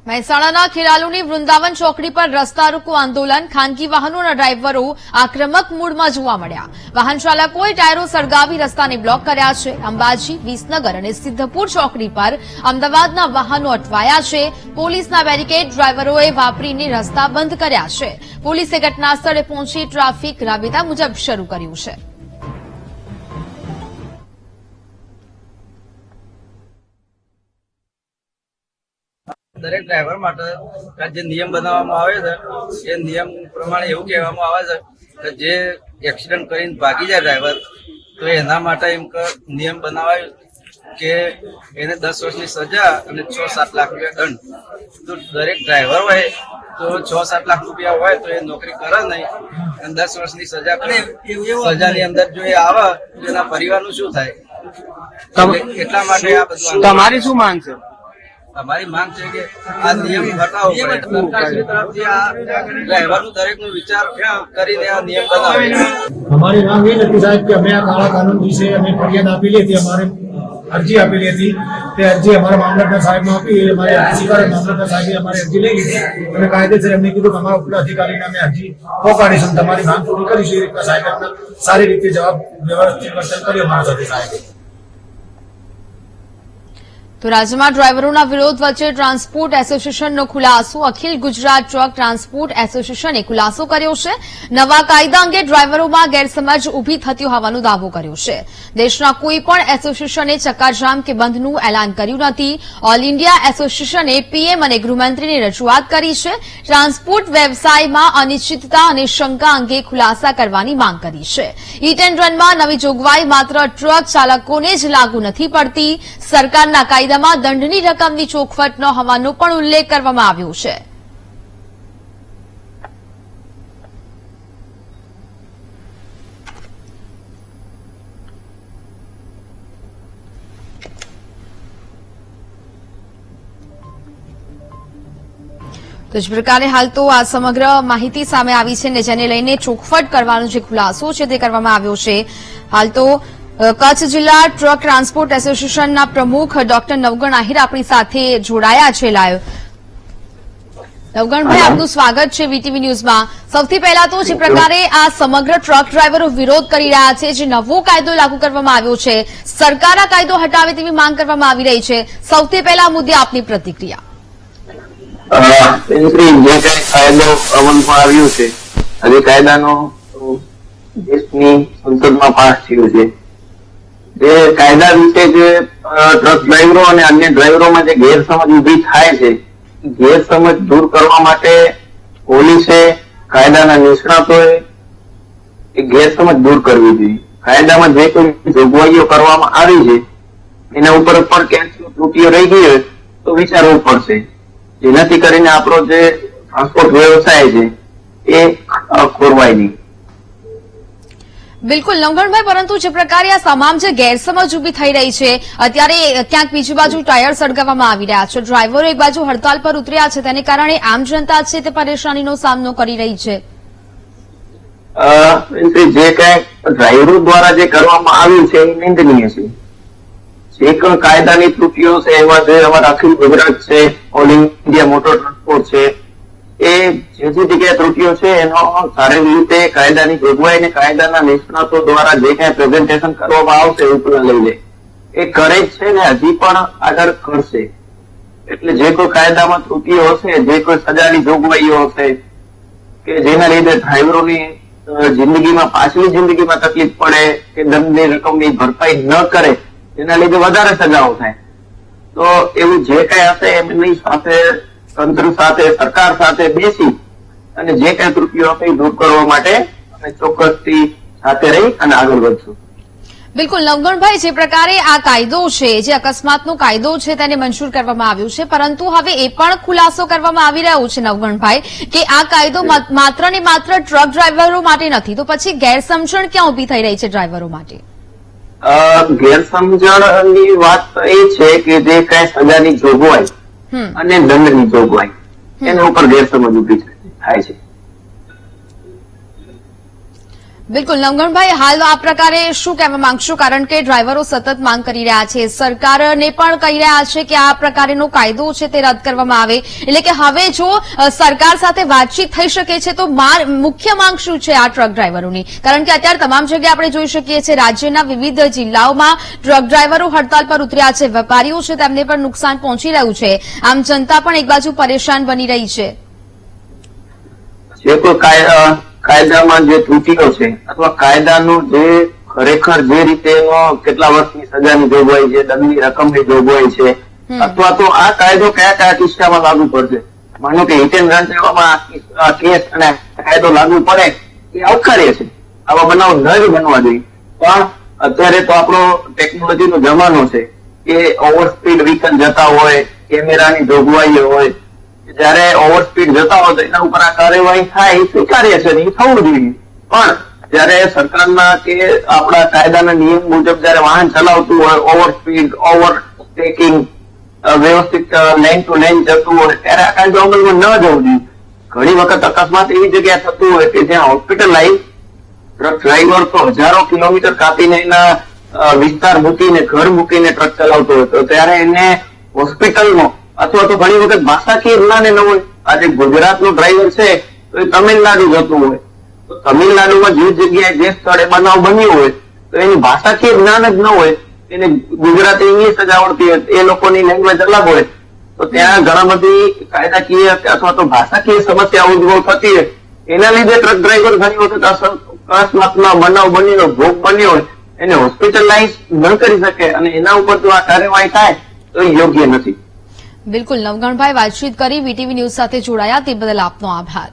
મહેસાણાના ખેરાલુની વૃંદાવન ચોકડી પર રસ્તા રોકો આંદોલન, ખાનગી વાહનોના ડ્રાઈવરો આક્રમક મૂડમાં જોવા મળ્યા. વાહન ચાલકોએ ટાયરો સળગાવી રસ્તાને બ્લોક કર્યા છે. અંબાજી, વિસનગર અને સિદ્ધપુર ચોકડી પર અમદાવાદના વાહનો અટવાયા છે. પોલીસના બેરિકેડ ડ્રાઈવરોએ વાપરીને રસ્તા બંધ કર્યા છે. પોલીસે ઘટના સ્થળે પહોંચી ટ્રાફિક રાબેતા મુજબ શરૂ કર્યું છે. દરેક ડ્રાઈવર માટે જે નિયમ બનાવવામાં આવે છે એ નિયમ પ્રમાણે એવું કહેવામાં આવે છે કે જે એક્સિડન્ટ કરીને ભાગી જાય ડ્રાઈવર તો એના માટે એમ નિયમ બનાવાય કે એને 10 વર્ષની સજા અને 6-7 લાખ રૂપિયા દંડ. તો દરેક ડ્રાઈવર હોય તો 6-7 લાખ રૂપિયા હોય તો એ નોકરી કરે નહીં અને 10 વર્ષની સજા કરે. સજાની અંદર જો એ આવે તો એના પરિવારનું શું થાય? એટલા માટે આ બધું. તમારી શું માંગ છે? અમારી માંગ છે કે આ નિયમ હટાવવો પડે. સરકારશ્રી તરફથી આ ડ્રાઈવરનું દરેકનો વિચાર કરીને આ નિયમ બનાવે. અમારી માંગ એ નથી સાહેબ કે અમે આ કાળા કાનૂન વિશે અમે ફરિયાદ આપેલી હતી, અમારે અરજી આપેલી હતી. તે અરજી અમારા મામલતદાર સાહેબમાં આપી, અમારી અરજી સ્વીકારે મામલતદાર સાહેબે અમારી અરજી લઈ લીધી અને કાયદેસર એમને કીધું કે અમારા ઉપલા અધિકારીને અમે અરજી પહોંચાડીશું, તમારી માંગ પૂરી કરીશું. એ રીતના સાહેબ અમને સારી રીતે જવાબ વ્યવસ્થિત વર્તન કર્યું અમારા સાથે સાહેબ. તો રાજ્યમાં ડ્રાઈવરોના વિરોધ વચ્ચે ટ્રાન્સપોર્ટ એસોસિએશનનો ખુલાસો. અખિલ ગુજરાત ટ્રક ટ્રાન્સપોર્ટ એસોસિએશને ખુલાસો કર્યો છે. નવા કાયદા અંગે ડ્રાઈવરોમાં ગેરસમજ ઉભી થતી હોવાનો દાવો કર્યો છે. દેશના કોઈ પણ એસોસિએશને ચક્કાજામ કે બંધનું એલાન કર્યું નથી. ઓલ ઇન્ડિયા એસોસિએશને પીએમ અને ગૃહમંત્રીને રજૂઆત કરી છે. ટ્રાન્સપોર્ટ વ્યવસાયમાં અનિશ્ચિતતા અને શંકા અંગે ખુલાસા કરવાની માંગ કરી છે. ઈટ એન્ડ રનમાં નવી જોગવાઈ માત્ર ટ્રક ચાલકોને જ લાગુ નથી પડતી. સરકારના કાયદામાં દંડની રકમની ચોખવટ ન હોવાનો પણ ઉલ્લેખ કરવામાં આવ્યો છે. તો જ પ્રકારે હાલ તો આ સમગ્ર માહિતી સામે આવી છે ને જેને લઈને ચોખવટ કરવાનો જે ખુલાસો છે તે કરવામાં આવ્યો છે. હાલ તો કચ્છ જિલ્લા ટ્રક ટ્રાન્સપોર્ટ એસોસિએશનના પ્રમુખ ડોક્ટર નવગણ આહિર આપણી સાથે જોડાયા છે લાઈવ. નવગણભાઈ, આપનું સ્વાગત છે વીટીવી ન્યૂઝમાં. સૌથી પહેલા તો જે પ્રકારે આ સમગ્ર ટ્રક ડ્રાઈવરો વિરોધ કરી રહ્યા છે, જે નવો કાયદો લાગુ કરવામાં આવ્યો છે, સરકાર આ કાયદો હટાવે તેવી માંગ કરવામાં આવી રહી છે. સૌથી પહેલા મુદ્દે આપની પ્રતિક્રિયા. જે કઈ કાયદો અમલમાં આવ્યો છે, આજે કાયદાનો દેશની સંસદમાં પાસ થયો છે. જે કાયદા વિશે જે ટ્રક ડ્રાઈવરો અને અન્ય ડ્રાઈવરોમાં જે ગેરસમજ ઉભી થાય છે, ગેરસમજ દૂર કરવા માટે પોલીસે, કાયદાના નિષ્ણાતોએ એ ગેરસમજ દૂર કરવી જોઈએ. કાયદામાં જે કોઈ જોગવાઈઓ કરવામાં આવી છે એના ઉપર પણ ક્યાંક ત્રુટીઓ રહી ગઈ હોય તો વિચારવું પડશે, જેનાથી કરીને આપણો જે ટ્રાન્સપોર્ટ વ્યવસાય છે એ ખોરવાય નહીં. બિલકુલ નવગણભાઈ, પરંતુ જે પ્રકારે આ તમામ જે ગેરસમજ ઉભી થઈ રહી છે, અત્યારે ક્યાંક બીજી બાજુ ટાયર સળગાવવામાં આવી રહ્યા છે, ડ્રાઈવરો એક બાજુ હડતાલ પર ઉતર્યા છે, તેને કારણે આમ જનતા છે તે પરેશાનીનો સામનો કરી રહી છે. જે કઈ ડ્રાઈવરો દ્વારા જે કરવામાં આવ્યું છે એ નિંદનીય છે. જે પણ કાયદાની ત્રુટીઓ છે એમાં જે અમારા અખિલ ગુજરાત છે, ઓલ ઇન્ડિયા મોટર ટ્રાન્સપોર્ટ છે, એ જે જગ્યાએ ત્રુટીઓ છે એનો સારી રીતે કાયદાની જોગવાઈ અને કાયદાના નિષ્ણાતો દ્વારા જે કઈ પ્રેઝન્ટેશન કરવામાં આવશે ઉપલા લઈને એ કરે જ છે ને હજી પણ આગળ કરશે. એટલે જે કોઈ કાયદામાં ત્રુટીઓ હશે, જે કોઈ સજાની જોગવાઈઓ હશે કે જેના લીધે ડ્રાઈવરોની જિંદગીમાં, પાછલી જિંદગીમાં તકલીફ પડે કે દંડની રકમની ભરપાઈ ન કરે, જેના લીધે વધારે સજાઓ થાય, તો એવું જે કઈ હશે એમની સાથે, તંત્ર સાથે, સરકાર સાથે બેસી અને જે કઈ ત્રુટીઓ હશે એ દૂર કરવા માટે અમે ચોક્કસથી સાથે રહી અને આગળ વધશું. બિલકુલ નવગણભાઈ, જે પ્રકારે આ કાયદો છે, જે અકસ્માતનો કાયદો છે તેને મંજૂર કરવામાં આવ્યો છે, પરંતુ હવે એ પણ ખુલાસો કરવામાં આવી રહ્યો છે નવગણભાઈ કે આ કાયદો માત્ર ને માત્ર ટ્રક ડ્રાઈવરો માટે નથી, તો પછી ગેરસમજણ ક્યાં ઉભી થઈ રહી છે ડ્રાઈવરો માટે? ગેરસમજણની વાત એ છે કે જે કઈ સજાની જોગવાઈ અને દંડની જોગવાઈ એના ઉપર ગેરસમજ ઉભી થાય છે. બિલકુલ નવગણભાઈ, હાલ આ પ્રકારે શું કહેવા માંગશો? કારણ કે ડ્રાઈવરો સતત માંગ કરી રહ્યા છે, સરકારને પણ કહી રહ્યા છે કે આ પ્રકારનો કાયદો છે તે રદ કરવામાં આવે. એટલે કે હવે જો સરકાર સાથે વાતચીત થઈ શકે છે તો મુખ્ય માંગ શું છે આ ટ્રક ડ્રાઈવરોની? કારણ કે અત્યારે તમામ જગ્યાએ આપણે જોઈ શકીએ છીએ રાજ્યના વિવિધ જિલ્લાઓમાં ટ્રક ડ્રાઈવરો હડતાલ પર ઉતર્યા છે, વેપારીઓ છે તેમને પણ નુકસાન પહોંચી રહ્યું છે, આમ જનતા પણ એક બાજુ પરેશાન બની રહી છે. જે કોઈ કાયદામાં જે ત્રુટીઓ છે અથવા કાયદાનું જે ખરેખર જે રીતે એનો કેટલા વર્ષની સજાની જોગવાઈ છે, દંડની રકમની જોગવાઈ છે, અથવા તો આ કાયદો કયા કયા કિસ્સામાં લાગુ પડશે. માનો કે હિટ એન્ડ રન સેવામાં કેસ અને કાયદો લાગુ પડે એ આવકાર્ય છે, આવા બનાવ ન જ બનવા જોઈએ. પણ અત્યારે તો આપણો ટેકનોલોજીનો જમાનો છે કે ઓવર સ્પીડ વ્હીકલ જતા હોય, કેમેરાની જોગવાઈઓ હોય, જયારે ઓવર સ્પીડ જતા હોય તો એના ઉપર આ કાર્યવાહી થાય એ સ્વીકાર્ય છે, એ થવું જોઈએ. પણ જયારે સરકારના કે આપણા કાયદાના નિયમ મુજબ જયારે વાહન ચલાવતું હોય, ઓવર સ્પીડ, ઓવરટેકિંગ, વ્યવસ્થિત લેન ટુ લેન જતું હોય, ત્યારે આ કાયદો અમલમાં ન જવું જોઈએ. ઘણી વખત અકસ્માત એવી જગ્યાએ થતું હોય કે જ્યાં હોસ્પિટલાઇઝ ટ્રક ડ્રાઈવર તો હજારો કિલોમીટર કાપીને એના વિસ્તાર મૂકીને, ઘર મૂકીને ટ્રક ચલાવતો હોય, તો ત્યારે એને હોસ્પિટલનો અથવા તો ઘણી વખત ભાષાકીય જ્ઞાન ન હોય. આજે ગુજરાતનો ડ્રાઈવર છે તો એ તમિલનાડુ જતું હોય, તો તમિલનાડુમાં જે જગ્યાએ જે સ્થળે બનાવ બન્યો હોય તો એની ભાષાકીય જ્ઞાન જ ન હોય, એને ગુજરાતી ઇંગ્લિશ જ આવડતી હોય, એ લોકોની લેંગ્વેજ અલગ હોય, તો ત્યાં ઘણા બધી કાયદાકીય અથવા તો ભાષાકીય સમસ્યા ઉદ્ભવ થતી હોય. એના લીધે ટ્રક ડ્રાઈવર ઘણી વખત અકસ્માતમાં બનાવ બન્યો, ભોગ બન્યો હોય, એને હોસ્પિટલાઇઝ ન કરી શકે અને એના ઉપર જો આ કાર્યવાહી થાય તો એ યોગ્ય નથી. બિલકુલ નવગણભાઈ, વાતચીત કરી વીટીવી ન્યૂઝ સાથે જોડાયા તે બદલ આપનો આભાર.